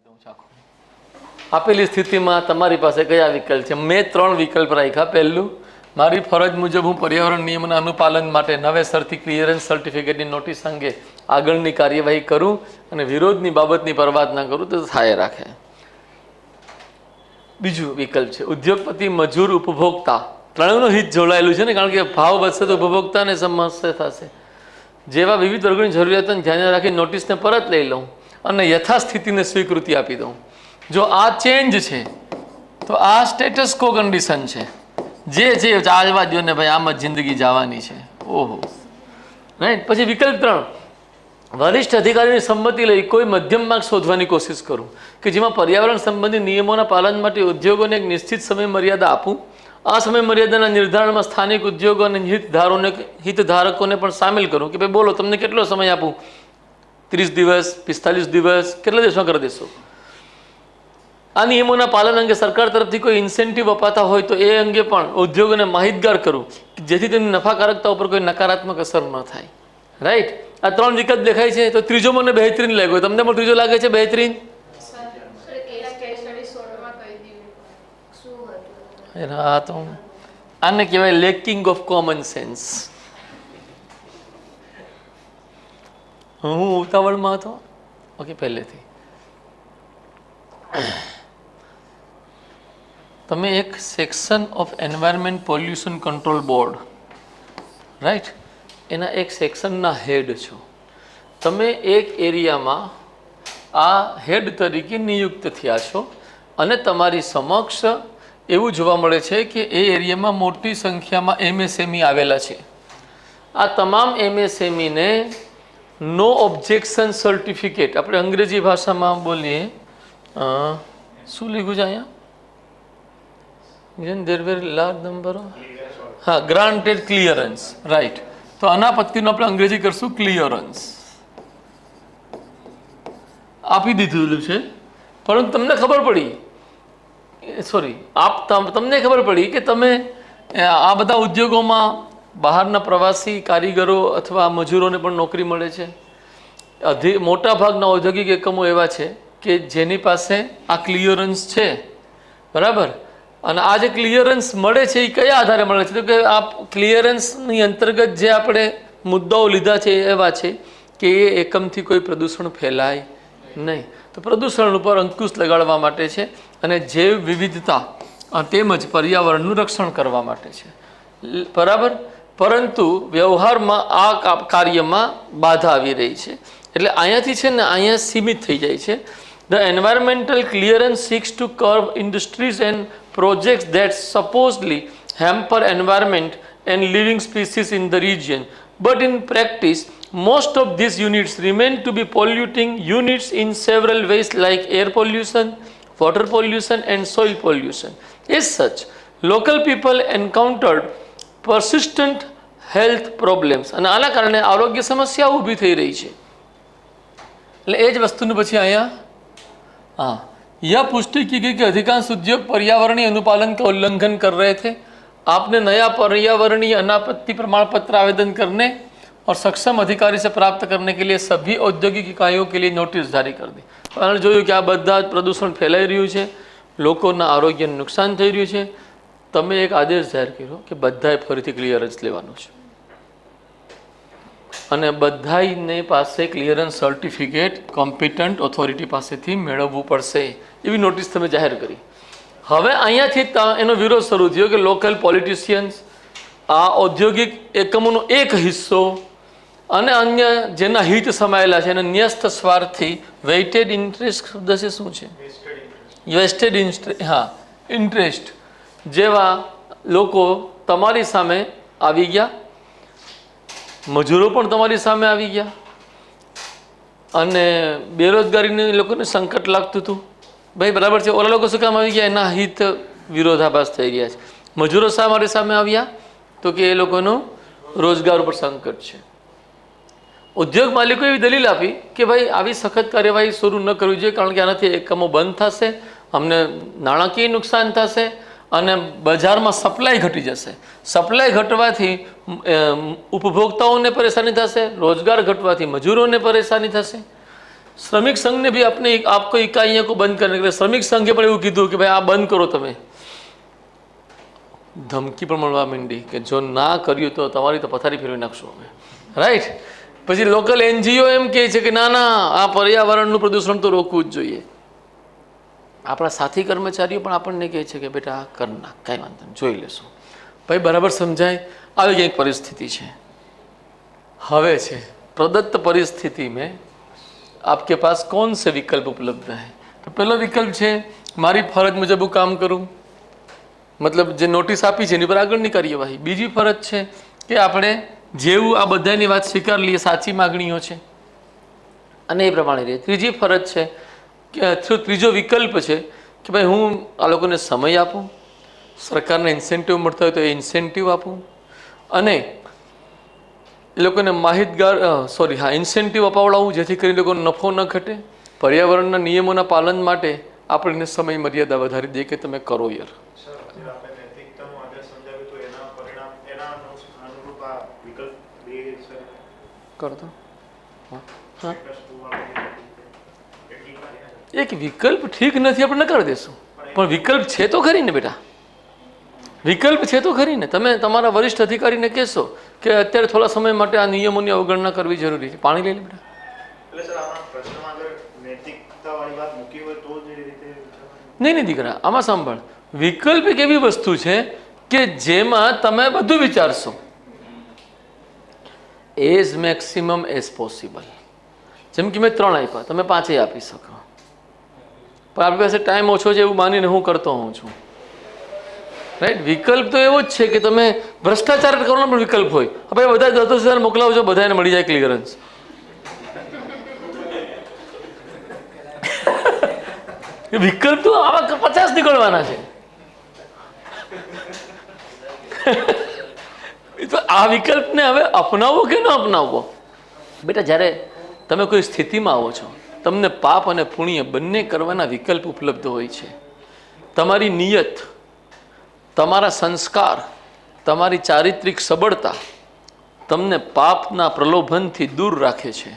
દઉં છું આખું. આપેલી સ્થિતિમાં તમારી પાસે કયા વિકલ્પ છે? મેં 3 વિકલ્પ રાખ્યા. પહેલું, મારી ફરજ મુજબ હું પર્યાવરણ નિયમોના અનુપાલન માટે નવેસરથી ક્લિયરન્સ સર્ટિફિકેટની નોટિસ અંગે આગળની કાર્યવાહી કરું અને વિરોધની બાબતની પરવા ના કરું તો થાય રાખે. બીજું વિકલ્પ છે ઉદ્યોગપતિ, મજૂર, ઉપભોક્તા ત્રણેયનું હિત જોડાયેલું છે ને, કારણ કે ભાવ વધશે તો ઉપભોક્તાને સમસ્યા થશે. જેવા વિવિધ વર્ગોની જરૂરિયાતોને ધ્યાને રાખી નોટિસને પરત લઈ લઉં અને યથાસ્થિતિને સ્વીકૃતિ આપી દઉં. જો આ ચેન્જ છે તો આ સ્ટેટસ કો કન્ડિશન છે. જે છે ચાલવા દો ને ભાઈ, આમ જ જિંદગી જવાની છે. ઓહો, રાઈટ. પછી વિકલ્પ 3, વરિષ્ઠ અધિકારીની સંમતિ લઈ કોઈ મધ્યમ માર્ગ શોધવાની કોશિશ કરું કે જેમાં પર્યાવરણ સંબંધી નિયમોના પાલન માટે ઉદ્યોગોને એક નિશ્ચિત સમય મર્યાદા આપું. આ સમય મર્યાદાના નિર્ધારણમાં સ્થાનિક ઉદ્યોગો અને હિતધારકોને પણ સામેલ કરું કે ભાઈ બોલો, તમને કેટલો સમય આપું? 30 દિવસ, 45 દિવસ, કેટલા દિવસમાં કરી દેશો? આ નિયમોના પાલન અંગે સરકાર તરફથી કોઈ ઇન્સેન્ટિવ અપાતા હોય તો એ અંગે પણ ઉદ્યોગોને માહિતગાર કરું જેથી તેમની નફાકારકતા ઉપર કોઈ નકારાત્મક અસર ન થાય. રાઈટ. આ 3 વિકલ્પ દેખાય છે. તો ત્રીજો મને બહેતરીન લાગ્યો. તમને પણ ત્રીજો લાગે છે બહેતરીન? હા, તો આને કહેવાય લેકિંગ ઓફ કોમન સેન્સ. હું ઉતાવળમાં હતો. ઓકે, પહેલેથી તમે એક section of environment pollution control board, right, એના એક સેક્શનના હેડ છો. તમે એક એરિયામાં આ હેડ તરીકે નિયુક્ત થયા છો અને તમારી સમક્ષ એવું જોવા મળે છે કે એ એરિયામાં મોટી સંખ્યામાં MSME આવેલા છે. આ તમામ MSMEને નો ઓબ્જેક્શન સર્ટિફિકેટ, આપણે અંગ્રેજી ભાષામાં બોલીએ, શું લીધું છે અહીંયા? There were large number of, હા, ગ્રાન્ટેડ ક્લિયરન્સ, રાઈટ. તો અનાપત્તિનો આપણે અંગ્રેજી કરશું ક્લિયરન્સ. આપી દીધેલું છે, પરંતુ તમને ખબર પડી, તમને ખબર પડી કે તમે આ બધા ઉદ્યોગોમાં બહારના પ્રવાસી કારીગરો અથવા મજૂરોને પણ નોકરી મળે છે. મોટા ભાગના ઔદ્યોગિક એકમો એવા છે કે જેની પાસે આ ક્લિયરન્સ છે, બરાબર. અને આ જે ક્લિયરન્સ મળે છે એ કયા આધારે મળે છે? તો કે આ ક્લિયરન્સની અંતર્ગત જે આપણે મુદ્દાઓ લીધા છે એવા છે કે એ એકમથી કોઈ પ્રદૂષણ ફેલાય નહીં. તો પ્રદૂષણ ઉપર અંકુશ લગાડવા માટે છે અને જૈવ વિવિધતા તેમજ પર્યાવરણનું રક્ષણ કરવા માટે છે, બરાબર. પરંતુ વ્યવહારમાં આ કાર્યમાં બાધા આવી રહી છે. એટલે અહીંયાથી છે ને અહીંયા સીમિત થઈ જાય છે. The environmental clearance seeks to curb industries and projects that supposedly hamper environment and living species in the region. But in practice, most of these units remain to be polluting units in several ways like air pollution, water pollution and soil pollution. As such, local people encountered persistent health problems. અને આના કારણે આરોગ્ય સમસ્યા ઊભી થઈ રહી છે. એટલે એ જ વસ્તુનું પછી અહીંયા यह पुष्टि की गई कि अधिकांश उद्योग पर्यावरणीय अनुपालन का उल्लंघन कर रहे थे. आपने नया पर्यावरणीय अनापत्ति प्रमाण पत्र आवेदन करने और सक्षम अधिकारी से प्राप्त करने के लिए सभी औद्योगिक इकाइयों के लिए नोटिस जारी कर दी. કારણ જોયું કે આ બધા જ પ્રદૂષણ ફેલાઈ રહ્યું છે, લોકોના આરોગ્યને નુકસાન થઈ રહ્યું છે. તમે એક આદેશ જાહેર કર્યો કે બધાએ ફરીથી ક્લિયરન્સ લેવાનું છે અને બધાને પાસે ક્લિયરન્સ સર્ટિફિકેટ કોમ્પિટન્ટ ઓથોરિટી પાસેથી મેળવવું પડશે, એવી નોટિસ તમે જાહેર કરી. હવે અહીંયાથી એનો વિરોધ શરૂ થયો કે લોકલ પોલિટિશિયન્સ, આ ઔદ્યોગિક એકમોનો એક હિસ્સો અને અન્ય જેના હિત સમાયેલા છે અને ન્યસ્ત સ્વાર્થી વેઇટેડ ઇન્ટરેસ્ટ શબ્દ છે, શું છે? વેસ્ટેડ ઇન્ટરેસ્ટ જેવા લોકો તમારી સામે આવી ગયા. મજૂરો પણ તમારી સામે આવી ગયા અને બેરોજગારીને લોકોને સંકટ લાગતું હતું. ભાઈ બરાબર છે, ઓલા લોકો શું કામ આવી ગયા? એના હિત વિરોધાભાસ થઈ રહ્યા છે. મજૂરો શા માટે સામે આવ્યા? તો કે એ લોકોનો રોજગાર ઉપર સંકટ છે. ઉદ્યોગ માલિકો એવી દલીલ આપી કે ભાઈ આવી સખત કાર્યવાહી શરૂ ન કરવી જોઈએ, કારણ કે આનાથી એકમો બંધ થશે, અમને નાણાકીય નુકસાન થશે અને બજારમાં સપ્લાય ઘટી જશે. સપ્લાય ઘટવાથી ઉપભોક્તાઓને પરેશાની થશે, રોજગાર ઘટવાથી મજૂરોને પરેશાની થશે. શ્રમિક સંઘને भी अपने आपको इकाइयों को बंद करने के लिए श्रमिक संघे પણ એવું કીધું કે ભાઈ આ બંધ કરો તમે. ધમકી પણ મળવા માંડી કે જો ના કર્યું તો તમારી તો પથારી ફેરવી નાખશું અમે, રાઈટ. પછી લોકલ NGO એમ કહે છે કે ના ના આ પર્યાવરણનું પ્રદૂષણ તો રોકવું જ જોઈએ. આપણા સાથી કર્મચારીઓ પણ આપણને કહે છે કે બેટા આ કર નાખ, કાંઈ વાંધો નહીં, જોઈ લેશું. ભાઈ બરાબર સમજાય. આવી કંઈક પરિસ્થિતિ છે. હવે છે प्रदत्त परिस्थिति में आपके पास कौन से विकल्प उपलब्ध है? तो पहला विकल्प है मारी फरज मुजब હું કામ કરું, મતલબ જે નોટિસ આપી છે એની પર આગળની કાર્યવાહી. બીજી ફરજ છે કે આપણે જેવું આ બધાની વાત સ્વીકાર લઈએ, સાચી માગણીઓ છે અને એ પ્રમાણે રહે. ત્રીજી ફરજ છે કે ત્રીજો વિકલ્પ છે કે ભાઈ હું આ લોકોને સમય આપું, સરકારને ઇન્સેન્ટિવ મળતા હોય તો એ ઇન્સેન્ટિવ આપું અને એ લોકોને ઇન્સેન્ટિવ અપાવડાવું જેથી કરીને લોકોનો નફો ન ઘટે. પર્યાવરણના નિયમોના પાલન માટે આપણને સમય મર્યાદા વધારી દે કે તમે કરો યાર. કરતો હા, એક વિકલ્પ ઠીક નથી આપણે ન કરી દેશું, પણ વિકલ્પ છે તો ખરી ને બેટા, વિકલ્પ છે તો ખરી ને. તમે તમારા વરિષ્ઠ અધિકારીને કહેશો કે અત્યારે થોડા સમય માટે આ નિયમોની અવગણના કરવી જરૂરી છે, પાણી લઈ લે બેટા. નહીં દીકરા, આમાં સાંભળ, વિકલ્પ એક એવી વસ્તુ છે કે જેમાં તમે બધું વિચારશો એઝ મેક્સિમમ એઝ પોસિબલ. જેમ કે મેં 3 આપ્યા, તમે 5 આપી શકો, પણ આપણી પાસે ટાઈમ ઓછો છે એવું માનીને હું કરતો હોઉં છું, રાઈટ. વિકલ્પ તો એવો જ છે કે તમે ભ્રષ્ટાચાર કરવાનો પણ વિકલ્પ હોય. હવે બધા 10,000 મોકલાવજો, બધાને મળી જાય ક્લિયરન્સ. વિકલ્પ તો આવા 50 નીકળવાના છે. તો આ વિકલ્પને હવે અપનાવવો કે ન અપનાવવો? બેટા જ્યારે તમે કોઈ સ્થિતિમાં આવો છો, તમને પાપ અને પુણ્ય બંને કરવાના વિકલ્પ ઉપલબ્ધ હોય છે. તમારી નિયત, તમારા સંસ્કાર, તમારી ચારિત્રિક સબળતા તમને પાપના પ્રલોભનથી દૂર રાખે છે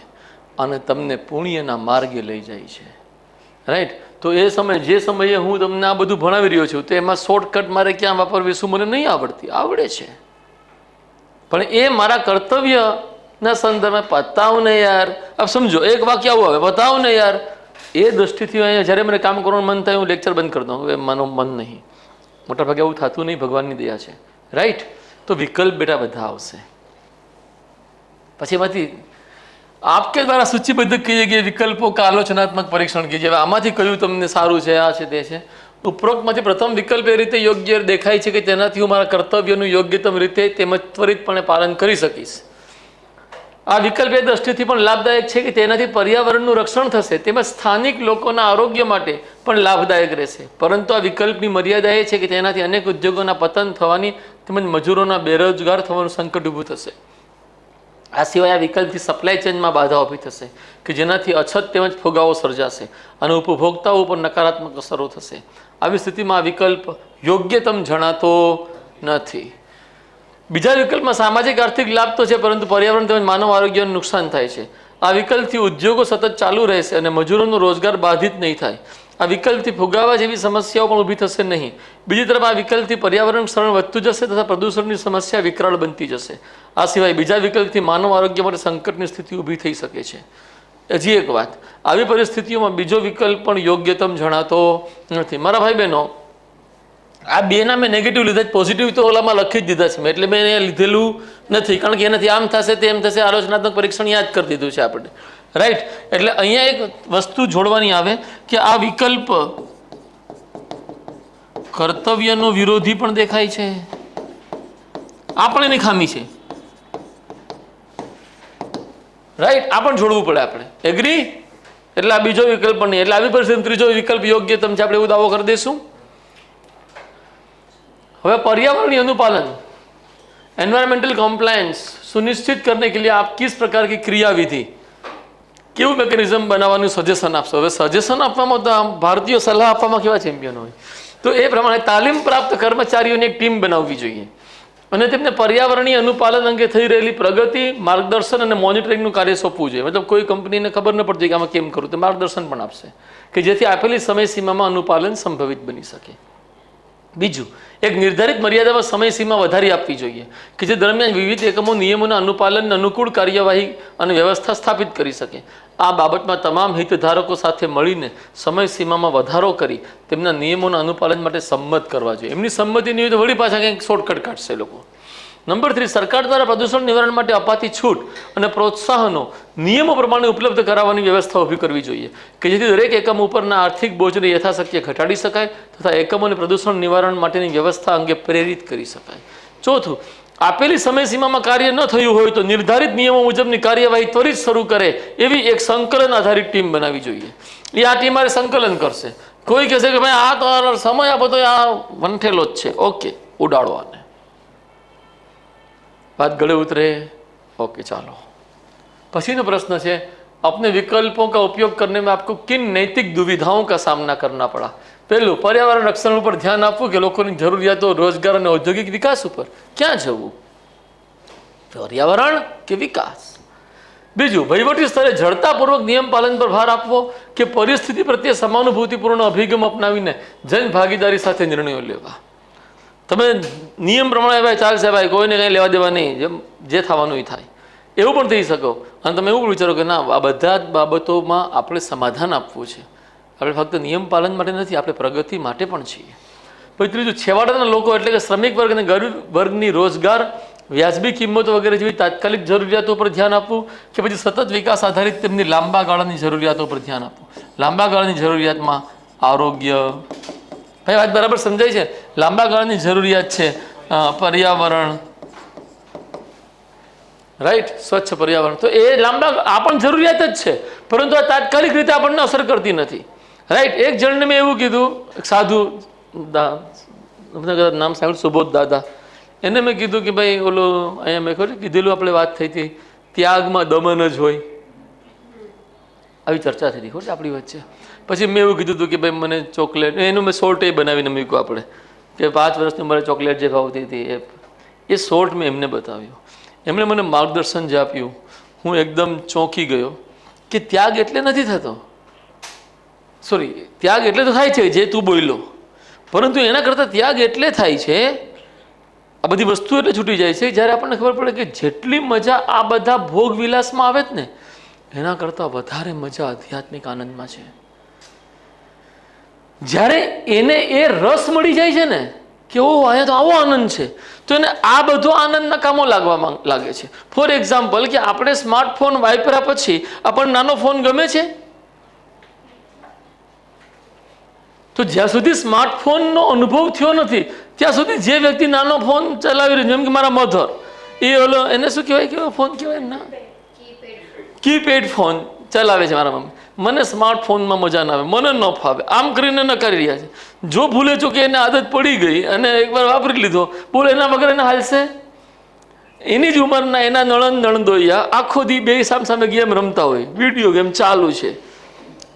અને તમને પુણ્યના માર્ગે લઈ જાય છે, રાઈટ. તો એ સમયે જે સમયે હું તમને આ બધું ભણાવી રહ્યો છું તો એમાં શોર્ટકટ મારે ક્યાં વાપરવી શું મને નહીં આવડતી, આવડે છે, પણ એ મારા કર્તવ્યના સંદર્ભમાં બતાવ ને યાર. આપ સમજો, એક વાક્ય આવું આવે, બતાવ ને યાર. એ દૃષ્ટિથી અહીંયા જ્યારે મને કામ કરવાનું મન થાય હું લેક્ચર બંધ કરી દઉં, હવે માનું મન નહીં. મોટા ભાગે એવું થતું નહીં, ભગવાનની દયા છે, રાઈટ. તો વિકલ્પ બેટા બધા આવશે. પછી એમાંથી આપકે દ્વારા સૂચિબદ્ધ કહીએ કે વિકલ્પો કા આલોચનાત્મક પરીક્ષણ કીજીએ. આમાંથી કયું તમને સારું છે, આ છે, તે છે. ઉપરોક્તમાંથી પ્રથમ વિકલ્પ એ રીતે યોગ્ય દેખાય છે કે તેનાથી હું મારા કર્તવ્યનું યોગ્યતમ રીતે તેમજ ત્વરિતપણે પાલન કરી શકીશ. આ વિકલ્પ એ દ્રષ્ટિથી પણ લાભદાયક છે કે તેનાથી પર્યાવરણનું રક્ષણ થશે તેમજ સ્થાનિક લોકોના આરોગ્ય માટે પણ લાભદાયક રહેશે. પરંતુ આ વિકલ્પની મર્યાદા એ છે કે તેનાથી અનેક ઉદ્યોગોના પતન થવાની તેમજ મજૂરોના બેરોજગાર થવાનું સંકટ ઊભું થશે. આ સિવાય આ વિકલ્પથી સપ્લાય ચેનમાં બાધા ઊભી થશે કે જેનાથી અછત તેમજ ફુગાવો સર્જાશે અને ઉપભોક્તાઓ પર નકારાત્મક અસરો થશે. આવી સ્થિતિમાં આ વિકલ્પ યોગ્યતમ જણાતો નથી. બીજા વિકલ્પમાં સામાજિક આર્થિક લાભ તો છે પરંતુ પર્યાવરણ તેમજ માનવ આરોગ્યને નુકસાન થાય છે. આ વિકલ્પથી ઉદ્યોગો સતત ચાલુ રહેશે અને મજૂરોનો રોજગાર બાધિત નહીં થાય. આ વિકલ્પથી ફુગાવા જેવી સમસ્યાઓ પણ ઊભી થશે નહીં. બીજી તરફ આ વિકલ્પથી પર્યાવરણ ક્ષરણ વધતું જશે તથા પ્રદૂષણની સમસ્યા વિકરાળ બનતી જશે. આ સિવાય બીજા વિકલ્પથી માનવ આરોગ્ય માટે સંકટની સ્થિતિ ઊભી થઈ શકે છે. હજી એક વાત, આવી પરિસ્થિતિઓમાં બીજો વિકલ્પ પણ યોગ્યતમ જણાતો નથી. મારા ભાઈ બહેનો, આ બેના મેં નેગેટિવ લીધા જ, પોઝિટિવ તો ઓલામાં લખી જ દીધા છે મેં, એટલે મેં એને લીધેલું નથી, કારણ કે એનાથી આમ થશે તેમ થશે, આલોચનાત્મક પરીક્ષણ યાદ કરી દીધું છે આપણે, રાઈટ. એટલે અહીંયા એક વસ્તુ જોડવાની આવે કે આ વિકલ્પ કર્તવ્યનો વિરોધી પણ દેખાય છે, આ પણ એની ખામી છે, રાઈટ. આ પણ જોડવું પડે આપણે, એગ્રી. એટલે આ બીજો વિકલ્પ પણ નહીં. એટલે આવી પરિસ્થિતિ ત્રીજો વિકલ્પ યોગ્યતમ છે, આપણે એવું દાવો કરી દઈશું. હવે पर्यावरणीय अनुपालन, एनवायरमेंटल कॉम्प्लायंस सुनिश्चित करने के लिए आप किस प्रकार की क्रियाविधि, કેવું મેકેનિઝમ બનાવવાનું સજેશન આપશો? હવે સજેશન આપવામાં તો આમ ભારતીય સલાહ આપવામાં કેવા ચેમ્પિયન હોય, તો એ પ્રમાણે તાલીમ પ્રાપ્ત કર્મચારીઓની એક ટીમ બનાવવી જોઈએ અને તેમને પર્યાવરણીય અનુપાલન અંગે થઈ રહેલી પ્રગતિ, માર્ગદર્શન અને મોનિટરિંગનું કાર્ય સોંપવું જોઈએ. મતલબ કોઈ કંપનીને ખબર ન પડતી કે આમાં કેમ કરવું, તો માર્ગદર્શન પણ આપશે કે જેથી આપેલી સમયસીમામાં અનુપાલન સંભવિત બની શકે. બીજું, એક નિર્ધારિત મર્યાદામાં સમયસીમા વધારી આપવી જોઈએ કે જે દરમિયાન વિવિધ એકમો નિયમોના અનુપાલનને અનુકૂળ કાર્યવાહી અને વ્યવસ્થા સ્થાપિત કરી શકે. આ બાબતમાં તમામ હિતધારકો સાથે મળીને સમયસીમામાં વધારો કરી તેમના નિયમોના અનુપાલન માટે સંમત કરવા જોઈએ. એમની સંમતિ નહીં હોય તો વળી પાછા કંઈક શોર્ટકટ કાઢશે લોકો. નંબર 3, સરકાર દ્વારા પ્રદૂષણ નિવારણ માટે અપાતી છૂટ અને પ્રોત્સાહનો નિયમો પ્રમાણે ઉપલબ્ધ કરાવવાની વ્યવસ્થા ઊભી કરવી જોઈએ કે જેથી દરેક એકમ ઉપરના આર્થિક બોજને યથાશક્ય ઘટાડી શકાય તથા એકમોને પ્રદૂષણ નિવારણ માટેની વ્યવસ્થા અંગે પ્રેરિત કરી શકાય. ચોથું, આપેલી સમયસીમામાં કાર્ય ન થયું હોય તો નિર્ધારિત નિયમો મુજબની કાર્યવાહી ત્વરિત શરૂ કરે એવી એક સંકલન આધારિત ટીમ બનાવવી જોઈએ. એ આ ટીમ મારે સંકલન કરશે. કોઈ કહેશે કે ભાઈ આ તો સમય આ બધો આ વંઠેલો જ છે, ઓકે, ઉડાડો આને, बात गले उतरे, ओके चलो. पछीनो प्रश्न है, अपने विकल्पों का उपयोग करने में आपको किन नैतिक दुविधाओं का सामना करना पड़ा? पहलू, पर्यावरण रक्षण पर ध्यान आपવું કે લોકોની જરૂરિયાતો, રોજગાર અને ઔદ્યોગિક વિકાસ ઉપર ક્યાં જવું? પર્યાવરણ કે વિકાસ? બીજું, વહીવટી સ્તરે જડતાપૂર્વક નિયમ પાલન પર ભાર આપવો કે પરિસ્થિતિ પ્રત્યે સમાનુભૂતિપૂર્ણ અભિગમ અપનાવીને જન ભાગીદારી સાથે નિર્ણયો લેવા? તમે નિયમ પ્રમાણે ભાઈ ચાલશે, ભાઈ કોઈને કંઈ લેવા દેવા નહીં, જેમ જે થવાનું એ થાય, એવું પણ થઈ શકો. અને તમે એવું પણ વિચારો કે ના, આ બધા જ બાબતોમાં આપણે સમાધાન આપવું છે. આપણે ફક્ત નિયમ પાલન માટે નથી, આપણે પ્રગતિ માટે પણ છીએ. પછી ત્રીજું, છેવાડાના લોકો એટલે કે શ્રમિક વર્ગ અને ગરીબ વર્ગની રોજગાર, વ્યાજબી કિંમતો વગેરે જેવી તાત્કાલિક જરૂરિયાતો પર ધ્યાન આપવું કે પછી સતત વિકાસ આધારિત તેમની લાંબા ગાળાની જરૂરિયાતો પર ધ્યાન આપવું? લાંબા ગાળાની જરૂરિયાતમાં આરોગ્ય, ભાઈ વાત બરાબર સમજાય છે? લાંબા ગાળાની જરૂરિયાત છે પર્યાવરણ, રાઈટ, સ્વચ્છ પર્યાવરણ. તો એ લાંબા આ પણ જરૂરિયાત જ છે, પરંતુ આ તાત્કાલિક રીતે આપણને અસર કરતી નથી, રાઈટ. એક જણને મેં એવું કીધું, સાધુ નામ સાંભળ્યું, સુબોધ દાદા, એને મેં કીધું કે ભાઈ ઓલો અહીંયા મેં ખરું કીધેલું, આપણે વાત થઈ હતી, ત્યાગમાં દમન જ હોય, આવી ચર્ચા થઈ હતી ખોટી આપણી વચ્ચે. પછી મેં એવું કીધું હતું કે ભાઈ મને ચોકલેટ, એનું મેં શોર્ટ એ બનાવીને મૂક્યું આપણે કે 5 વર્ષની ઉંમરે ચોકલેટ જે ભાવતી હતી એ શોર્ટ મેં એમને બતાવ્યું. એમણે મને માર્ગદર્શન જે આપ્યું, હું એકદમ ચોંકી ગયો કે ત્યાગ એટલે નથી થતો, સોરી, ત્યાગ એટલે તો થાય છે જે તું બોલ્યો, પરંતુ એના કરતાં ત્યાગ એટલે થાય છે, આ બધી વસ્તુ એટલે છૂટી જાય છે જ્યારે આપણને ખબર પડે કે જેટલી મજા આ બધા ભોગ વિલાસમાં આવે જ ને એના કરતાં વધારે મજા આધ્યાત્મિક આનંદમાં છે. જ્યારે એને એ રસ મળી જાય છે ને કે ઓ અહીંયા તો આવો આનંદ છે, તો એને આ બધો આનંદના કામો લાગવા લાગે છે. ફોર એક્ઝામ્પલ, કે આપણે સ્માર્ટફોન વાપર્યા પછી આપણને નાનો ફોન ગમે છે? તો જ્યાં સુધી સ્માર્ટફોનનો અનુભવ થયો નથી ત્યાં સુધી જે વ્યક્તિ નાનો ફોન ચલાવી રહ્યો, જેમ કે મારા મધર, એ ઓલો એને શું કહેવાય, કેવો ફોન કહેવાય ના, કીપેડ ફોન ચલાવે છે મારા મમ્મી. મને સ્માર્ટફોનમાં મજા ના આવે, મને ન ફાવે, આમ કરીને ન કરી રહ્યા છે. જો ભૂલે ચૂકે એને આદત પડી ગઈ અને એકવાર વાપરી લીધો, બોલો એના વગર એને હાલશે? એની જ ઉંમરના એના નણંદોયા આખો દી બે સામે ગેમ રમતા હોય, વિડીયો ગેમ ચાલુ છે,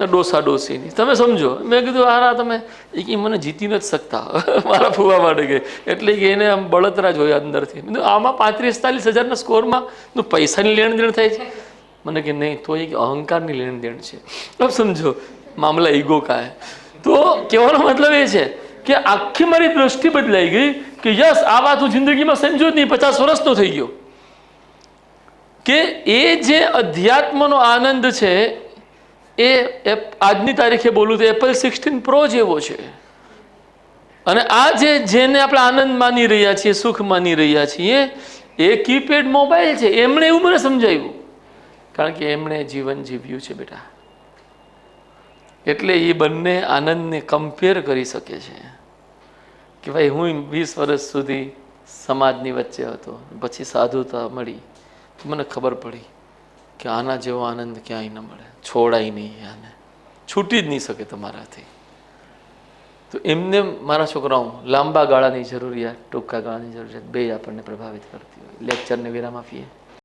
ડોસા ડોસીની, તમે સમજો. મેં કીધું હારા તમે, એ મને જીતી નથી શકતા મારા ફૂવા માટે ગઈ, એટલે કે એને આમ બળતરા જ હોય અંદરથી. આમાં 35-40 હજારના સ્કોરમાં પૈસાની લેણ દેણ થાય છે. મને કે નહીં, તો એ અહંકારની લેણ દેણ છે. अब સમજો મામલા ઈગો કા હે. તો કહેવાનો મતલબ એ છે કે આખી મારી દ્રષ્ટિ બદલાઈ ગઈ કે યસ, આ વાત હું જિંદગીમાં સમજો જ નહીં, 50 વર્ષનો થઈ ગયો, કે એ જે અધ્યાત્મનો આનંદ છે એ આજની તારીખે બોલું તો એપલ 16 પ્રો જેવો છે. અને આ જેને આપણે આનંદ માની રહ્યા છીએ, સુખ માની રહ્યા છીએ, એ કીપેડ મોબાઈલ છે. એમણે એવું મને સમજાવ્યું, કારણ કે એમણે જીવન જીવ્યું છે બેટા, એટલે એ બંને આનંદને કમ્પેર કરી શકે છે કે ભાઈ હું 20 વર્ષ સુધી સમાજની વચ્ચે હતો, પછી સાધુતા મળી, મને ખબર પડી કે આના જેવો આનંદ ક્યાંય ન મળે, છોડાય નહીં, આને છૂટી જ નહીં શકે તમારાથી. તો એમને મારા છોકરાઓ લાંબા ગાળાની જરૂરિયાત, ટૂંકા ગાળાની જરૂરિયાત બે આપણને પ્રભાવિત કરતી હોય. લેક્ચરને વિરામ આપીએ.